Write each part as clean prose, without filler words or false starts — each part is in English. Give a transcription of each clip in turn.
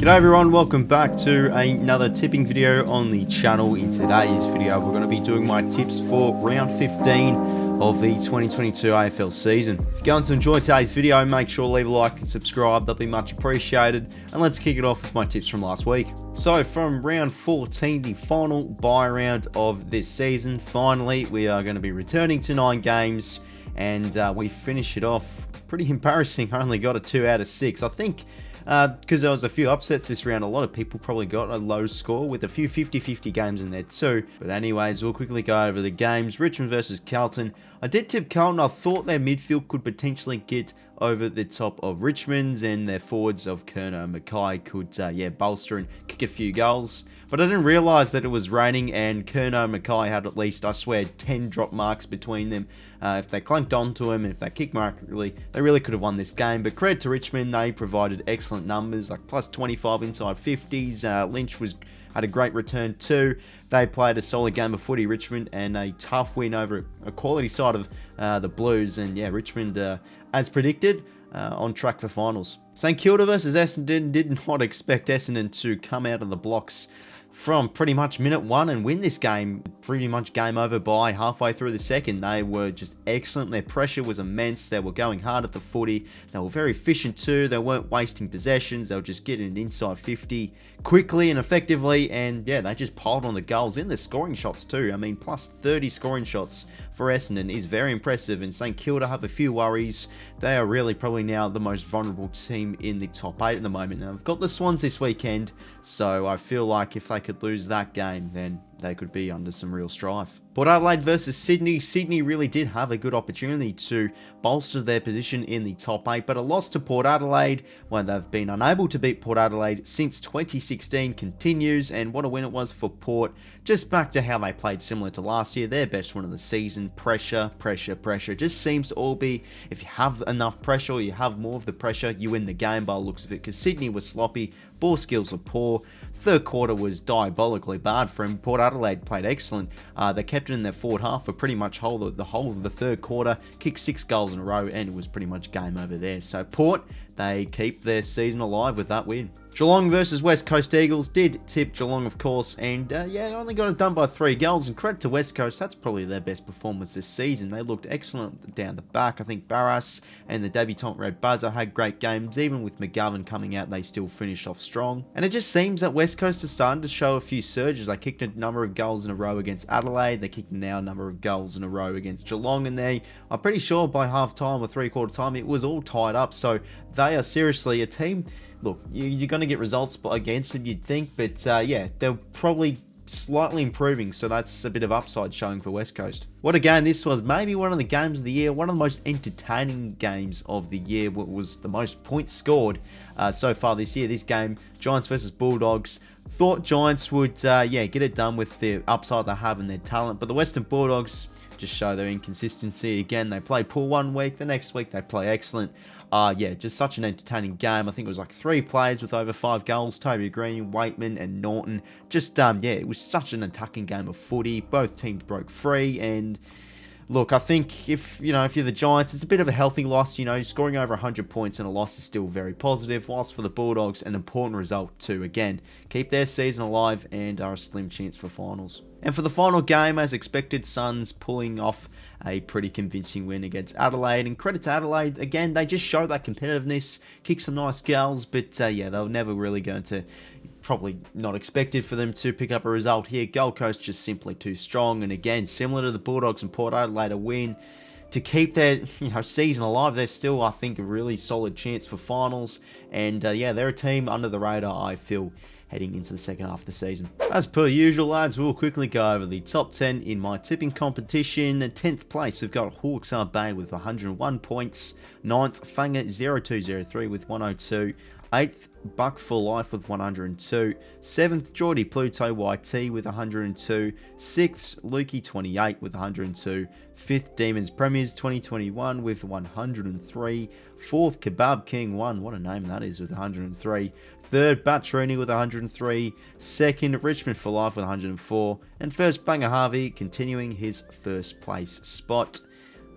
G'day everyone, welcome back to another tipping video on the channel. In today's video, we're going to be doing my tips for round 15 of the 2022 AFL season. If you're going to enjoy today's video, make sure to leave a like and subscribe, that'll be much appreciated. And let's kick it off with my tips from last week. So from round 14, the final bye round of this season, finally we are going to be returning to 9 games, and we finish it off pretty embarrassing. I only got a 2 out of 6. I think because there was a few upsets this round, a lot of people probably got a low score with a few 50-50 games in there too. But anyways, we'll quickly go over the games. Richmond versus Carlton. I did tip Carlton. I thought their midfield could potentially get over the top of Richmond's, and their forwards of Curnow and 𝐼𝐴 could bolster and kick a few goals. But I didn't realise that it was raining, and Curnow and 𝐼𝐴 had at least, I swear, 10 drop marks between them. If they clunked onto him and if they kicked more accurately, they really could have won this game. But credit to Richmond, they provided excellent numbers, like plus 25 inside 50s. Lynch had a great return too. They played a solid game of footy, Richmond, and a tough win over a quality side of the Blues. And yeah, Richmond, as predicted, on track for finals. St Kilda versus Essendon. Did not expect Essendon to come out of the blocks from pretty much minute 1 and win this game. Pretty much game over by halfway through the second. They were just excellent. Their pressure was immense. They were going hard at the footy. They were very efficient too. They weren't wasting possessions. They were just getting an inside 50 quickly and effectively. And yeah, they just piled on the goals in the scoring shots too. I mean, plus 30 scoring shots for Essendon is very impressive. And St Kilda have a few worries. They are really probably now the most vulnerable team in the top 8 at the moment. Now, they've got the Swans this weekend, so I feel like if they could lose that game, then they could be under some real strife. Port Adelaide versus Sydney. Sydney really did have a good opportunity to bolster their position in the top 8, but a loss to Port Adelaide, when they've been unable to beat Port Adelaide since 2016, continues. And what a win it was for Port. Just back to how they played similar to last year. Their best win of the season. Pressure, pressure, pressure. It just seems to all be, if you have enough pressure or you have more of the pressure, you win the game by the looks of it. Because Sydney was sloppy. Ball skills were poor. Third quarter was diabolically bad for him. Port Adelaide played excellent. They kept it in their forward half for pretty much the whole of the third quarter. Kicked 6 goals in a row, and it was pretty much game over there. So Port, they keep their season alive with that win. Geelong versus West Coast Eagles. Did tip Geelong, of course, and yeah, only got it done by 3 goals. And credit to West Coast, that's probably their best performance this season. They looked excellent down the back. I think Barras and the debutant 𝐼𝐴 had great games. Even with McGovern coming out, they still finished off strong. And it just seems that West Coast is starting to show a few surges. They kicked a number of goals in a row against Adelaide. They kicked now a number of goals in a row against Geelong, and they are pretty sure by half time or 3/4 time it was all tied up. So they are seriously a team. Look, you're going to get results against them, you'd think, but yeah, they're probably slightly improving, so that's a bit of upside showing for West Coast. What a game this was. Maybe one of the games of the year, one of the most entertaining games of the year. What was the most points scored so far this year. This game, Giants versus Bulldogs. Thought Giants would, yeah, get it done with the upside they have and their talent, but the Western Bulldogs just show their inconsistency again. They play poor one week, the next week they play excellent. Yeah, just such an entertaining game. I think it was like 3 players with over 5 goals. Toby Green, Waitman, and Norton. Just, yeah, it was such an attacking game of footy. Both teams broke free, and look, I think if you're the Giants, it's a bit of a healthy loss. Scoring over 100 points in a loss is still very positive. Whilst for the Bulldogs, an important result to, again, keep their season alive and are a slim chance for finals. And for the final game, as expected, Suns pulling off a pretty convincing win against Adelaide. And credit to Adelaide, again, they just show that competitiveness, kick some nice goals, but yeah, they were never really going to, probably not expected for them to pick up a result here. Gold Coast just simply too strong. And again, similar to the Bulldogs and Port Adelaide, a win to keep their season alive. They're still, I think, a really solid chance for finals. And yeah, they're a team under the radar, I feel, heading into the second half of the season. As per usual, lads, we'll quickly go over the top 10 in my tipping competition. At 10th place, we've got 𝐼𝐴 with 101 points. 9th, 𝘉𝐴0203 with 102. 8th, Buck for Life with 102. 7th, Geordie Pluto YT with 102. 6th, 𝐼𝐴𝐷𝐿𝐼𝐻 with 102. 5th, Demons Premiers 2021 with 103. 4th, Kebab King 1, what a name that is, with 103. 3rd, Batrini with 103. 2nd, Richmond for Life with 104. And 1st, Banger Harvey continuing his first place spot.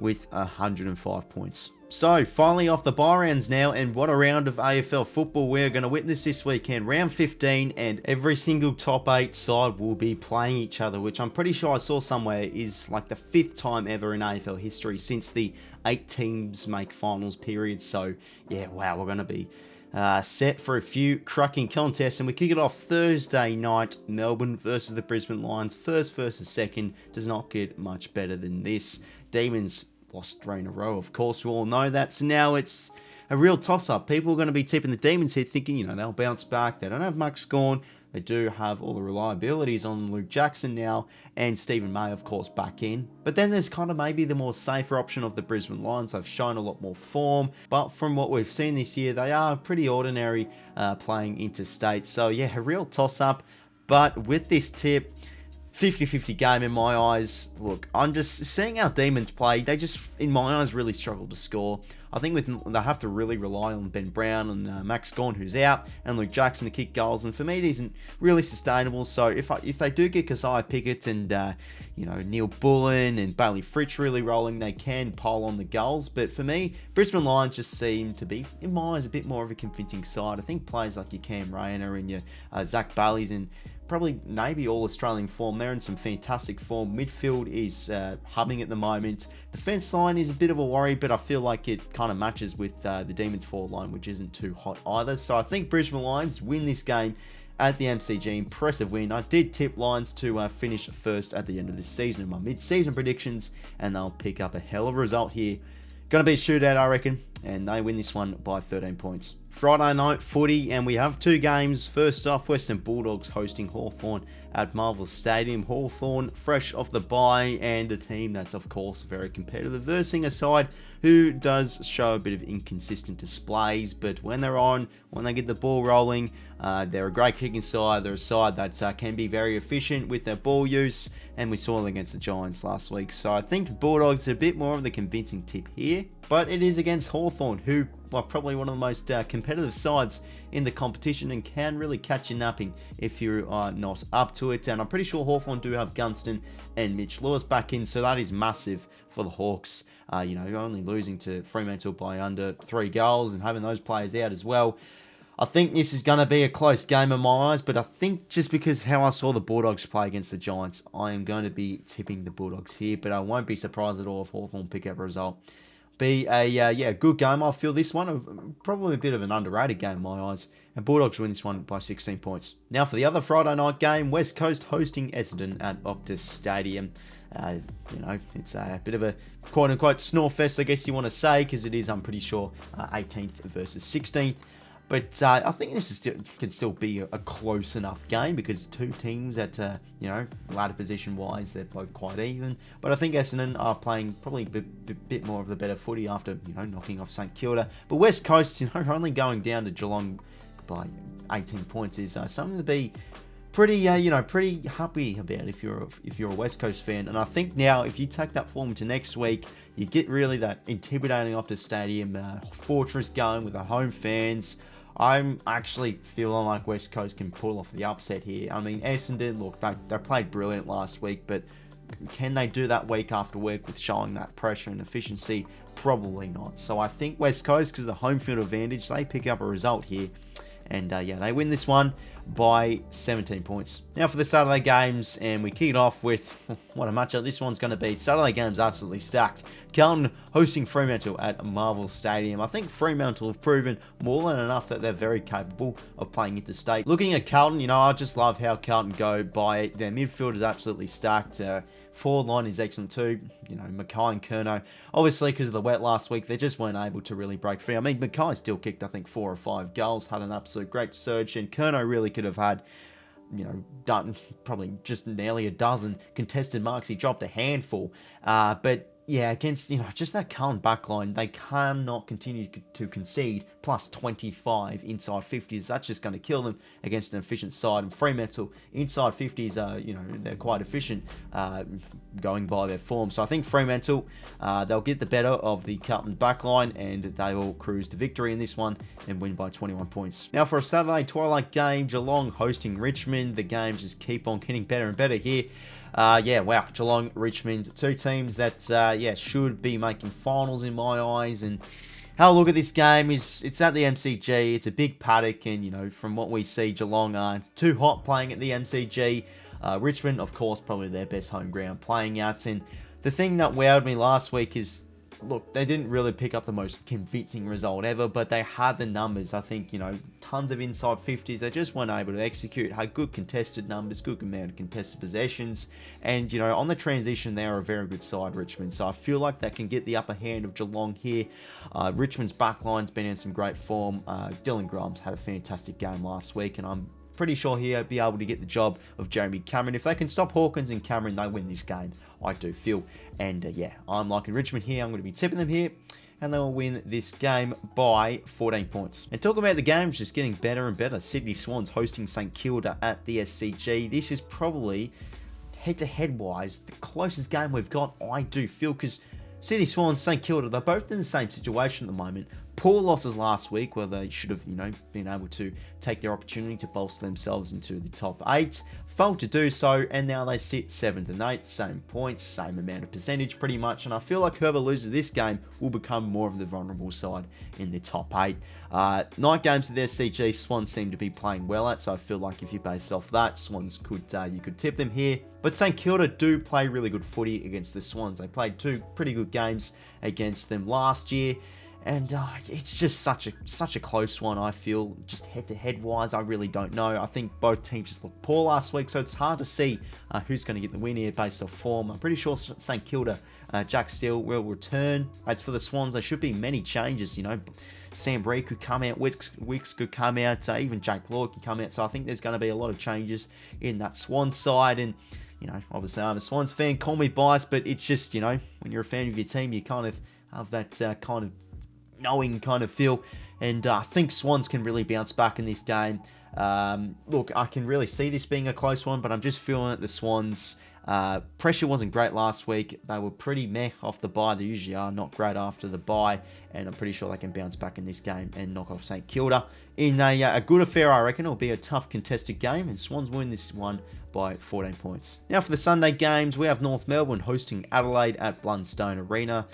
with 105 points. So, finally off the bye rounds now, and what a round of AFL football we're going to witness this weekend. Round 15, and every single top 8 side will be playing each other, which I'm pretty sure I saw somewhere is like the 5th time ever in AFL history since the 8 teams make finals period. So, yeah, wow, we're going to be set for a few cracking contests, and we kick it off Thursday night. Melbourne versus the Brisbane Lions. First versus second. Does not get much better than this. Demons lost 3 in a row, of course, we all know that. So now it's a real toss-up. People are going to be tipping the Demons here, thinking, you know, they'll bounce back. They don't have much scorn. They do have all the reliabilities on Luke Jackson now, and Stephen May, of course, back in. But then there's kind of maybe the more safer option of the Brisbane Lions. They've shown a lot more form, but from what we've seen this year, they are pretty ordinary playing interstate. So yeah, a real toss-up. But with this tip, 50-50 game in my eyes. Look, I'm just seeing how Demons play. They just, in my eyes, really struggle to score. I think they have to really rely on Ben Brown and Max Gawn, who's out, and Luke Jackson to kick goals. And for me, it isn't really sustainable. So if they do get Kezia Pickett and you know, Neil Bullen and Bailey Fritsch really rolling, they can pile on the goals. But for me, Brisbane Lions just seem to be, in my eyes, a bit more of a convincing side. I think players like your Cam Rayner and your Zach Bailey's in probably maybe all Australian form. They're in some fantastic form. Midfield is humming at the moment. Defence line is a bit of a worry, but I feel like it kind of matches with the Demons forward line, which isn't too hot either. So I think Brisbane Lions win this game at the MCG. Impressive win. I did tip Lions to finish first at the end of this season in my mid-season predictions, and they'll pick up a hell of a result here. Going to be a shootout, I reckon, and they win this one by 13 points. Friday night footy, and we have 2 games. First off, Western Bulldogs hosting Hawthorn at Marvel Stadium. Hawthorn fresh off the bye, and a team that's, of course, very competitive, versing a side who does show a bit of inconsistent displays, but when they're on, when they get the ball rolling, they're a great kicking side. They're a side that can be very efficient with their ball use, and we saw it against the Giants last week. So I think Bulldogs are a bit more of the convincing tip here, but it is against Hawthorn, who are probably one of the most competitive sides in the competition and can really catch you napping if you are not up to it. And I'm pretty sure Hawthorn do have Gunston and Mitch Lewis back in, so that is massive for the Hawks. You know, only losing to Fremantle by under 3 goals and having those players out as well. I think this is going to be a close game in my eyes, but I think just because how I saw the Bulldogs play against the Giants, I am going to be tipping the Bulldogs here, but I won't be surprised at all if Hawthorn pick up a result. Be a good game. I feel this one probably a bit of an underrated game in my eyes, and Bulldogs win this one by 16 points. Now for the other Friday night game, West Coast hosting Essendon at Optus Stadium. You know, it's a bit of a quote-unquote snore fest, I guess you want to say, because it is, I'm pretty sure, 18th versus 16th. But I think this can still be a close enough game because 2 teams that, you know, ladder position-wise, they're both quite even. But I think Essendon are playing probably a bit more of the better footy after, you know, knocking off St Kilda. But West Coast, you know, only going down to Geelong by 18 points is something to be pretty, you know, pretty happy about if you're a West Coast fan. And I think now, if you take that form to next week, you get really that intimidating Optus Stadium fortress going with the home fans. I'm actually feeling like West Coast can pull off the upset here. I mean, Essendon, look, they played brilliant last week, but can they do that week after week with showing that pressure and efficiency? Probably not. So I think West Coast, because of the home field advantage, they pick up a result here. And yeah, they win this one by 17 points. Now for the Saturday games, and we kick it off with what a matchup this one's going to be. Saturday games absolutely stacked. Carlton hosting Fremantle at Marvel Stadium. I think Fremantle have proven more than enough that they're very capable of playing interstate. Looking at Carlton, you know, I just love how Carlton go by it. Their midfield is absolutely stacked. Forward line is excellent too. You know, 𝐼𝐿𝐴𝐼 and 𝐼𝐼𝐻𝐾𝐿. Obviously, because of the wet last week, they just weren't able to really break free. I mean, 𝐼𝐿𝐴𝐼 still kicked, I think, 4 or 5 goals, had an absolute great surge, and 𝐾𝐿 really could have had, you know, done probably just nearly a dozen contested marks. He dropped a handful, but yeah, against, you know, just that Carlton backline, they cannot continue to concede plus 25 inside 50s. That's just going to kill them against an efficient side. And Fremantle, inside 50s, you know, they're quite efficient going by their form. So I think Fremantle, they'll get the better of the Carlton backline, and they will cruise to victory in this one and win by 21 points. Now for a Saturday twilight game, Geelong hosting Richmond. The games just keep on getting better and better here. Yeah, wow, Geelong, Richmond, two teams that, yeah, should be making finals in my eyes. And how I look at this game is it's at the MCG. It's a big paddock, and, you know, from what we see, Geelong aren't too hot playing at the MCG. Richmond, of course, probably their best home ground playing out. And the thing that wowed me last week is, look, they didn't really pick up the most convincing result ever, but they had the numbers. I think, you know, tons of inside 50s. They just weren't able to execute. Had good contested numbers, good amount of contested possessions. And, you know, on the transition, they are a very good side, Richmond. So I feel like they can get the upper hand of Geelong here. Richmond's backline's been in some great form. Dylan Grimes had a fantastic game last week, and I'm pretty sure he'll be able to get the job of Jeremy Cameron. If they can stop Hawkins and Cameron, they win this game, I do feel. And yeah, I'm liking Richmond here. I'm going to be tipping them here, and they will win this game by 14 points. And talking about the games just getting better and better, Sydney Swans hosting St Kilda at the SCG. This is probably, head-to-head wise, the closest game we've got, I do feel, because Sydney Swans, St Kilda, they're both in the same situation at the moment. Poor losses last week, where they should have, you know, been able to take their opportunity to bolster themselves into the top 8. Failed to do so, and now they sit 7th and 8th, same points, same amount of percentage pretty much. And I feel like whoever loses this game will become more of the vulnerable side in the top 8. Night games at the SCG, Swans seem to be playing well at, so I feel like if you base it off that, Swans could, you could tip them here. But St Kilda do play really good footy against the Swans. They played 2 pretty good games against them last year. And it's just such a close one, I feel. Just head-to-head wise, I really don't know. I think both teams just looked poor last week, so it's hard to see who's going to get the win here based off form. I'm pretty sure St Kilda, Jack Steele will return. As for the Swans, there should be many changes, you know. Sam Bree could come out, 𝐼𝐶 could come out, even Jake Law could come out. So I think there's going to be a lot of changes in that Swans side. And, you know, obviously I'm a Swans fan, call me biased, but it's just, you know, when you're a fan of your team, you kind of have that kind of knowing kind of feel, and I think Swans can really bounce back in this game. Look, I can really see this being a close one, but I'm just feeling that the Swans, pressure wasn't great last week. They were pretty meh off the bye. They usually are not great after the bye, and I'm pretty sure they can bounce back in this game and knock off St Kilda in a good affair. I reckon it'll be a tough contested game, and Swans win this one by 14 points. Now for the Sunday games, we have North Melbourne hosting Adelaide at Blundstone Arena.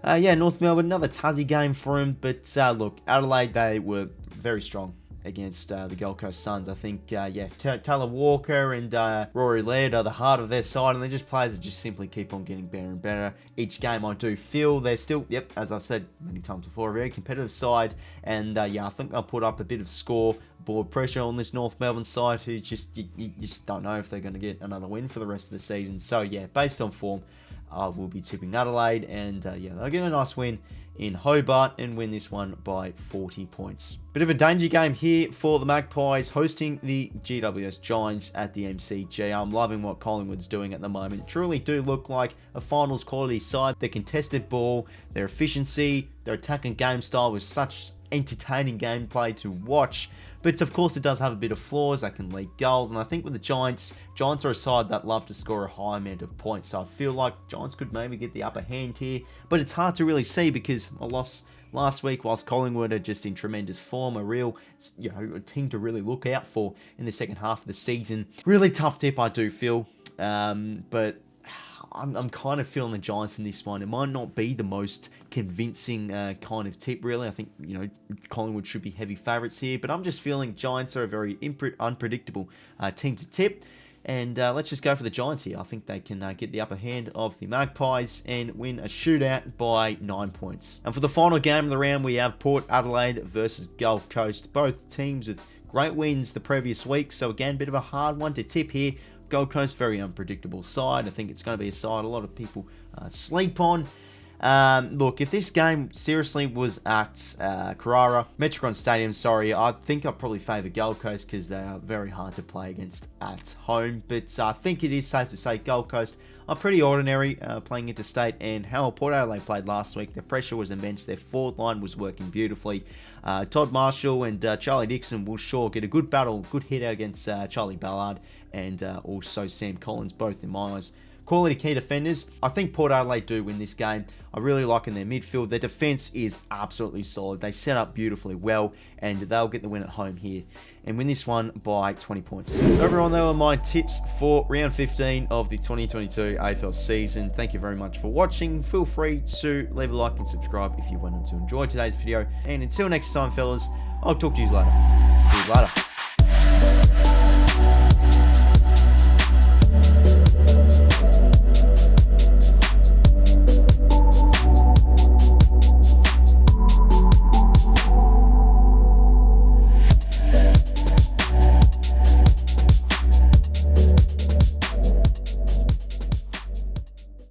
Yeah, North Melbourne, another Tassie game for him. But look, Adelaide, they were very strong against the Gold Coast Suns. I think, yeah, Taylor Walker and Rory Laird are the heart of their side, and they're just players that just simply keep on getting better and better. Each game, I do feel they're still, yep, as I've said many times before, a very competitive side. And yeah, I think they'll put up a bit of scoreboard pressure on this North Melbourne side, who just, you just don't know if they're going to get another win for the rest of the season. So yeah, based on form, I will be tipping Adelaide, and yeah, they'll get a nice win in Hobart and win this one by 40 points. Bit of a danger game here for the Magpies hosting the GWS Giants at the MCG. I'm loving what Collingwood's doing at the moment. Truly do look like a finals quality side. Their contested ball, their efficiency, their attacking game style was such entertaining gameplay to watch. But of course it does have a bit of flaws. They can leak goals, and I think with the Giants are a side that love to score a high amount of points. So I feel like Giants could maybe get the upper hand here, but it's hard to really see because a loss last week, whilst Collingwood are just in tremendous form, a real, you know, a team to really look out for in the second half of the season. Really tough tip, I do feel, but I'm kind of feeling the Giants in this one. It might not be the most convincing kind of tip, really. I think, you know, Collingwood should be heavy favourites here, but I'm just feeling Giants are a very unpredictable team to tip. And let's just go for the Giants here. I think they can get the upper hand of the Magpies and win a shootout by 9 points. And for the final game of the round, we have Port Adelaide versus Gold Coast. Both teams with great wins the previous week. So again, bit of a hard one to tip here. Gold Coast, very unpredictable side. I think it's going to be a side a lot of people sleep on. Look, if this game seriously was at Carrara, Metricon Stadium, sorry, I think I'd probably favour Gold Coast because they are very hard to play against at home. But I think it is safe to say Gold Coast are pretty ordinary playing interstate, and how Port Adelaide played last week, the pressure was immense. Their forward line was working beautifully. Todd Marshall and Charlie Dixon will sure get a good battle, good hit out against Charlie Ballard and also Sam Collins, both in my eyes Quality key defenders. I think Port Adelaide do win this game. I really like in their midfield. Their defence is absolutely solid. They set up beautifully well, and they'll get the win at home here and win this one by 20 points. So everyone, they were my tips for round 15 of the 2022 AFL season. Thank you very much for watching. Feel free to leave a like and subscribe if you wanted to enjoy today's video. And until next time, fellas, I'll talk to you later. See you later.